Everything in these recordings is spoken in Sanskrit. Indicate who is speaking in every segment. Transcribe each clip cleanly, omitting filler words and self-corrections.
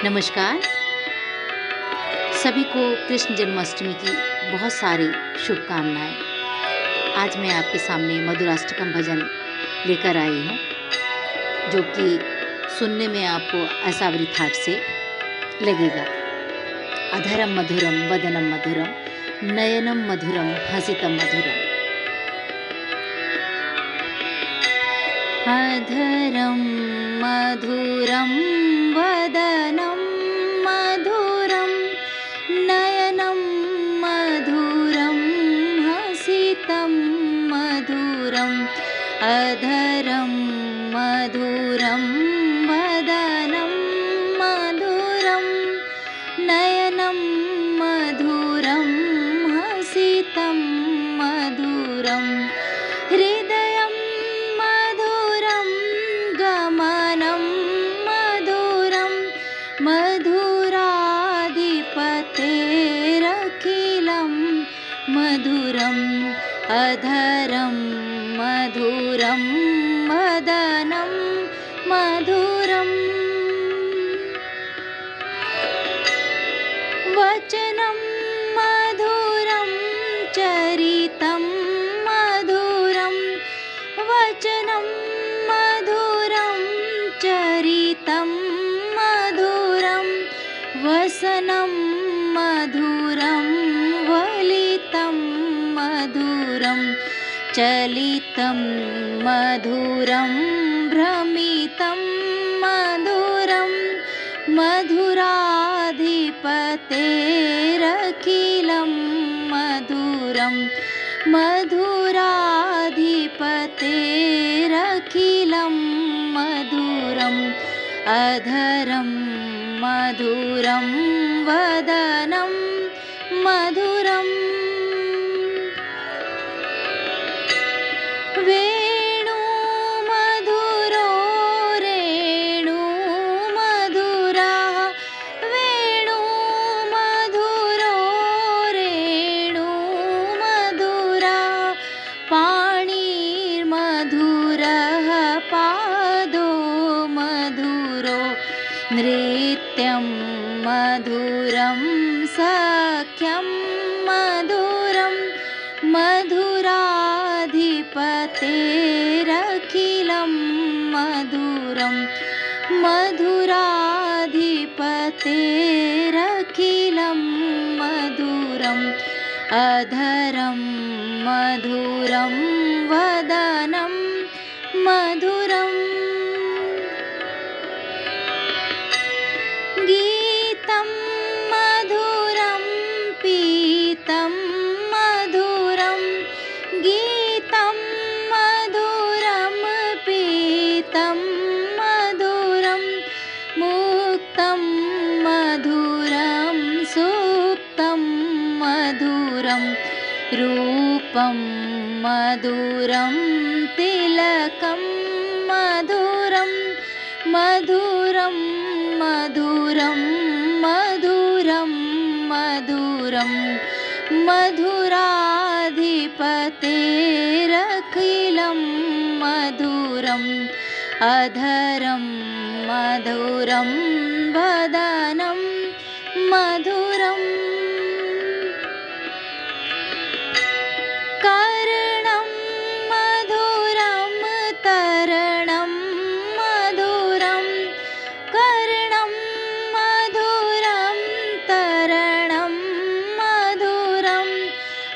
Speaker 1: नमस्कार। सभी को कृष्ण जन्माष्टमी की बहुत सारी शुभकामनाएँ। आज मैं आपके सामने मधुराष्टकम भजन लेकर आई हूँ, जो कि सुनने में आपको आसावरी थाट से लगेगा। अधरम मधुरम वदनम मधुरम नयनम मधुरम हसितम मधुरम। अधरम मधुरम वदनम मधुरम नयनम मधुरम हसितम मधुरम। अधरम मधुरम वदनम मधुरम नयनम मधुरम हसितम मधुरम। हृदयं मधुरं गमनं मधुरं मधुराधिपतेरखिलं मधुरम्। अधरं मधुरं वदनं मधुरम्। वचनं मधुरं चरितं मधुरं। वचनं मधुरं चरितं मधुरं। वसनं मधुरं वलितं मधुरं। चलितं मधुरं भ्रमितं मधुरं। मधुराधिपतेरखिलं मधुरं। मधुराधिपतेरखिलं मधुरम्। अधरं मधुरं वदनं मधुरम्। वेणु मधुरो रेणु मधुरः। वेणु मधुरो रेणु मधुरः। पाणिर्मधुरः पादो मधुरो। नृत्यं मधुरं सख्यं मधुरं। मधुराधिपतेरखिलं मधुरं। मधुराधिपतेरखिलं मधुरम्। अधरं मधुरं वदनं मधुरम्। गीतं मधुरं पीतं मधुरं। गीतं मधुरं पीतं मधुरं। मुक्तं मधुरं सुप्तं मधुरं। रूपं मधुरं तिलकं मधुरं। मधुरं मधुरं मधुरं मधुरं। मधुराधिपतेरखिलं मधुरम्। अधरं मधुरं वदनं मधुरम्। कर्णं मधुरं तरणं मधुरं। कर्णं मधुरं तरणं मधुरं।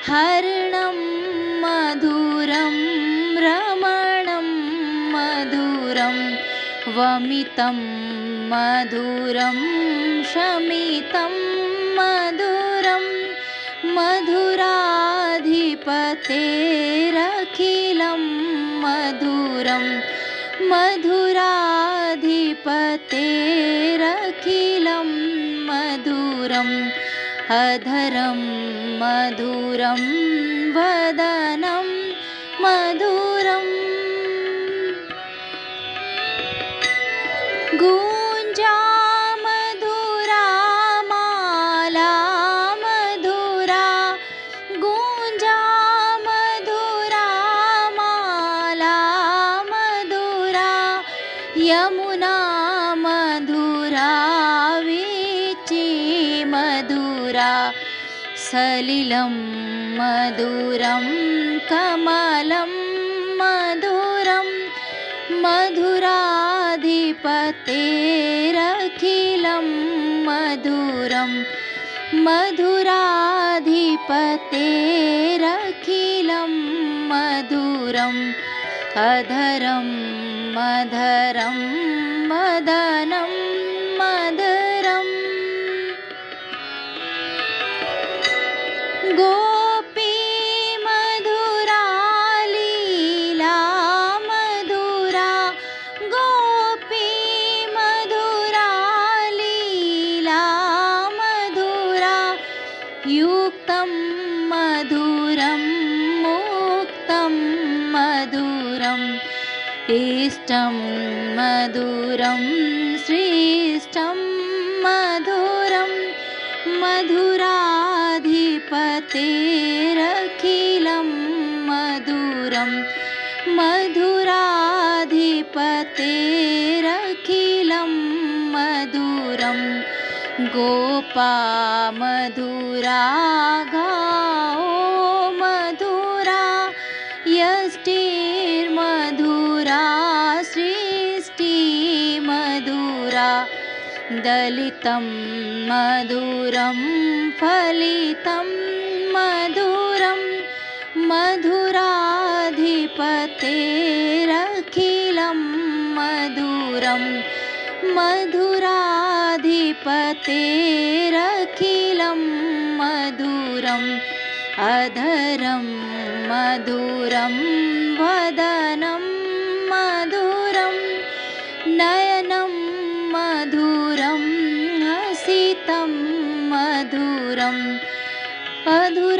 Speaker 1: हरणं मधुरं रमणं मधुरं। वमितं मधुरं शमितं मधुरं। मधुराधिपतेरखिलं मधुरं। मधुराधिपतेरखिलं मधुरम्। अधरं मधुरं वदनं मधुरम्। गुञ्जा मधुरा माला मधुरा। गुञ्जा मधुरा माला मधुरा। यमुना मधुरा सलिलं मधुरं कमलं मधुरं मधुराधिपतेरखिलं मधुरं मधुराधिपतेरखिलं मधुरम् अधरं मधरं मदनं मधुरम् गोपी मधुरा लीला मधुरा गोपी मधुरा लीला मधुरा युक्तं मधुरं मुक्तं मधुरम् इष्टं मधुरं श्रेष्ठं मधुरं मधुराधिपतेरखिलं मधुरं मधुराधिपतेरखिलं मधुरं गोपा मधुरा गाओ मधुरा यष्टिर्मधुरा सृष्टि मधुरा दलितं मधुरं फलितं मधुरं मधुराधिपतेरखिलं मधुरं मधुराधिपतेरखिलं मधुरम् अधरं मधुरं वदनं मधुरं नयनं मधुरं हसितं मधुरम् अधुराधिपते